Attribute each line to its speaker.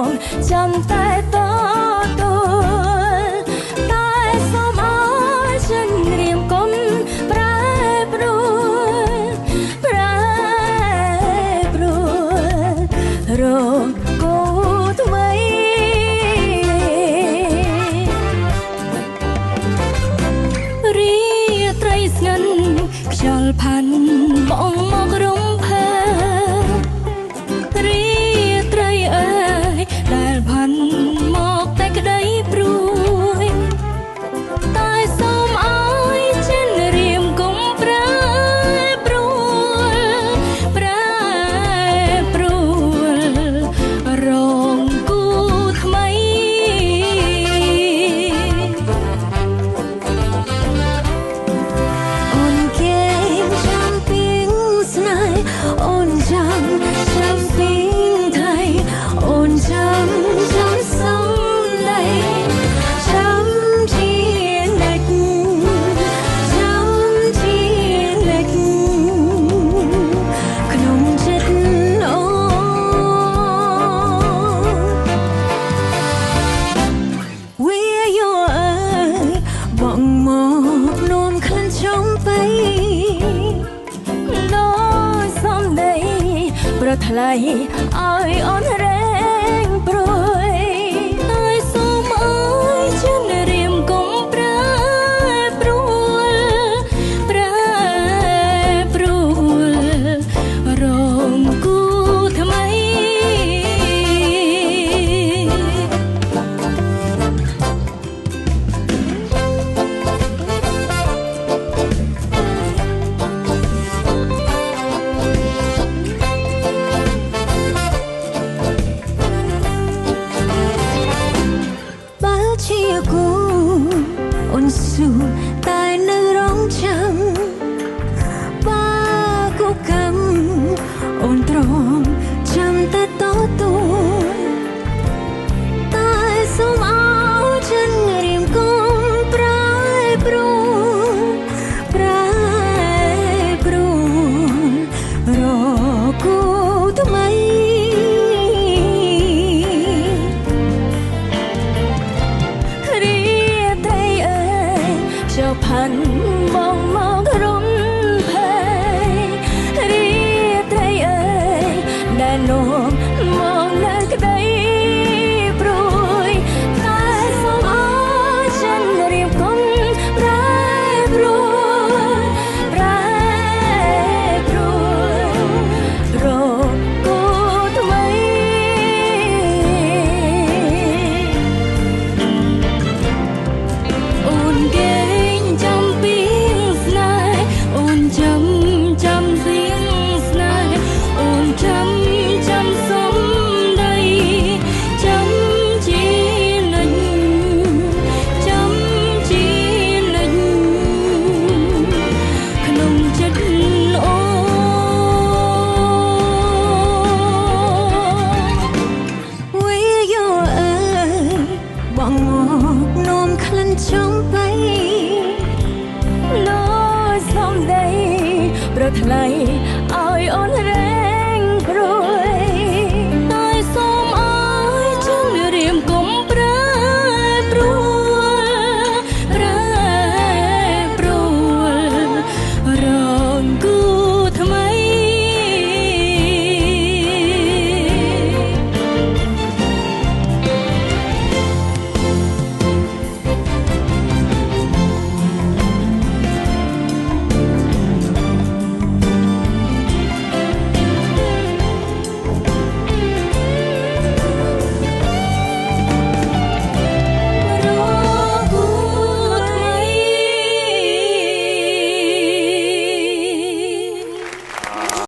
Speaker 1: ងចាំតែតទួលតែសូមឲ្យចិនរៀមកុំប្រែប្រួលរកគូថ្មីរីត្រីស្ងាត់ខ្យល់ផាន់បងមករំភើរីត្រីអើយដែលផាន់មកតែក្តីព្រួយតែសូមឲ្យចិនរៀមកុំប្រែប្រួលរងគូថ្មីអូនគេចាំពីងស្នេហ៍អូនចាំពីងថៃអូនចាំសំដីចាំជានិច្ចក្នុងចិត្តអូវាយោអើយបងមកនោមក្លិនចំបីដោយសំដីប្រថ្លៃឲ្យអូនរែងព្រួយតែសូមអើយចិនរៀមកុំប្រែប្រួលរងគូថ្មីបើជាគូអូនស៊ូតែនៅរងចាំបើគូកម្មអូនទ្រាំចាំតែតទួលតែសូមឲ្យចិនរៀមកុំប្រែប្រួលរកគូថ្មីរីត្រីអើយខ្យល់ផាន់បងមករំភើរីត្រីអើយដែលនាំមកនៅក្តីព្រួយតែសូមឲ្យចិនរៀមកុំប្រែប្រួលរកគូថ្មីអូនគេចាំពីងស្នេហ៍អូនចាំពីងស្នេហ៍អូនចាំសំដីចាំជានិច្ចក្នុងចិត្តអូវាយោអើយបងមកនោមក្លិនចំបីដោយសំដីប្រថ្លៃ